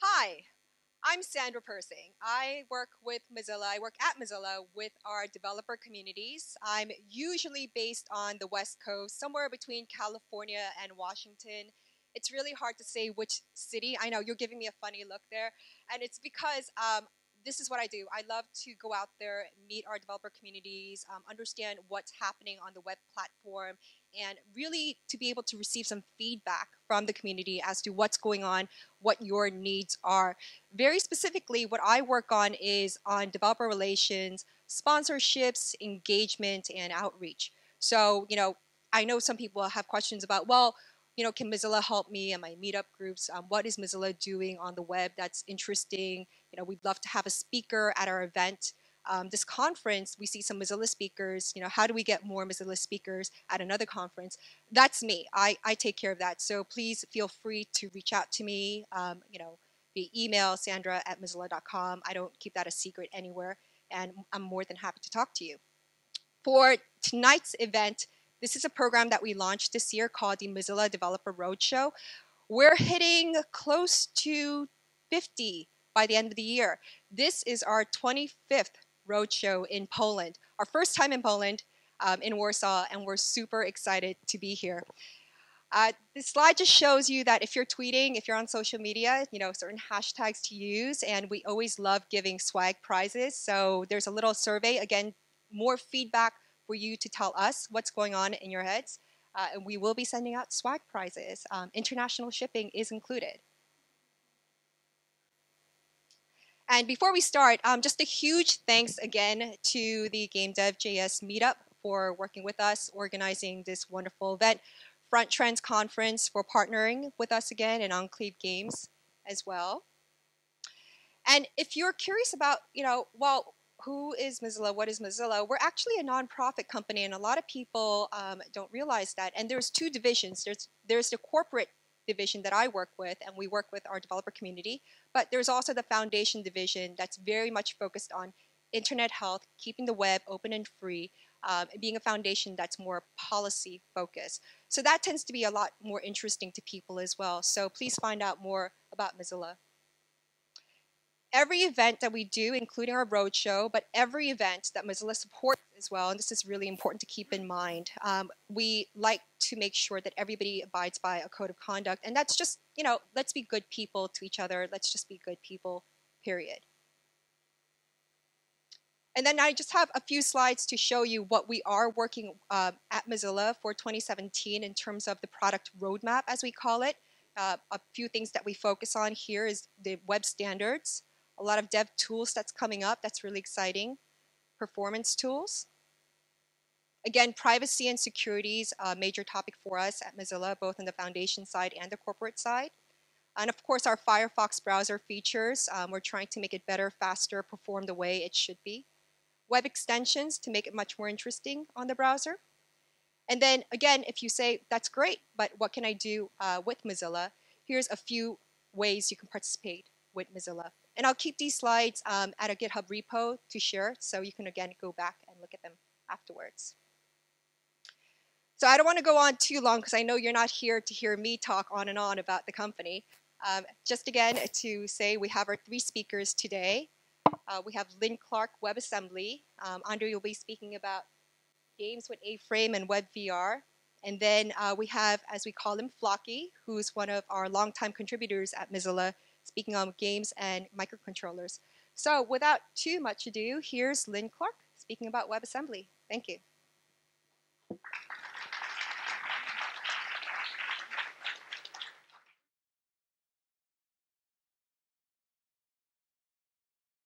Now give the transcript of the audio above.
Hi, I'm Sandra Persing. I work with Mozilla. I work at Mozilla with our developer communities. I'm usually based on the West Coast, somewhere between California and Washington. It's really hard to say which city. I know you're giving me a funny look there. And it's because this is what I do. I love to go out there, meet our developer communities, understand what's happening on the web platform, and really to be able to receive some feedback from the community as to what's going on, what your needs are. Very specifically, what I work on is on developer relations, sponsorships, engagement, and outreach. So, I know some people have questions about, well, can Mozilla help me in my meetup groups? What is Mozilla doing on the web that's interesting? We'd love to have a speaker at our event. This conference, we see some Mozilla speakers. How do we get more Mozilla speakers at another conference? That's me. I take care of that. So please feel free to reach out to me. Via email, sandra@mozilla.com. I don't keep that a secret anywhere, and I'm more than happy to talk to you. For tonight's event, this is a program that we launched this year called the Mozilla Developer Roadshow. We're hitting close to 50 by the end of the year. This is our 25th roadshow in Poland, our first time in Poland, in Warsaw, and we're super excited to be here. This slide just shows you that if you're tweeting, if you're on social media, certain hashtags to use, and we always love giving swag prizes. So there's a little survey, again, more feedback for you to tell us what's going on in your heads. And we will be sending out swag prizes. International shipping is included. And before we start, just a huge thanks again to the Gamedev.js meetup for working with us, organizing this wonderful event. Front Trends Conference for partnering with us again, and Enclave Games as well. And if you're curious about, well, who is Mozilla? What is Mozilla? We're actually a nonprofit company, and a lot of people don't realize that. And there's two divisions. There's the corporate division that I work with, and we work with our developer community. But there's also the foundation division that's very much focused on internet health, keeping the web open and free, being a foundation that's more policy focused. So that tends to be a lot more interesting to people as well. So please find out more about Mozilla. Every event that we do, including our roadshow, but every event that Mozilla supports as well, and this is really important to keep in mind, we like to make sure that everybody abides by a code of conduct. And that's just, let's be good people to each other. Let's just be good people, period. And then I just have a few slides to show you what we are working at Mozilla for 2017 in terms of the product roadmap, as we call it. A few things that we focus on here is the web standards, a lot of dev tools that's coming up that's really exciting, performance tools. Again, privacy and security is a major topic for us at Mozilla, both on the foundation side and the corporate side. And of course, our Firefox browser features, we're trying to make it better, faster, perform the way it should be. Web extensions to make it much more interesting on the browser. And then again, if you say, that's great, but what can I do with Mozilla? Here's a few ways you can participate with Mozilla. And I'll keep these slides at a GitHub repo to share, so you can again go back and look at them afterwards. So I don't want to go on too long because I know you're not here to hear me talk on and on about the company. Just again to say we have our three speakers today. We have Lynn Clark, WebAssembly. Andre will be speaking about games with A-Frame and WebVR. And then we have, as we call him, Flocky, who's one of our longtime contributors at Mozilla, speaking on games and microcontrollers. So without too much ado, here's Lynn Clark speaking about WebAssembly. Thank you.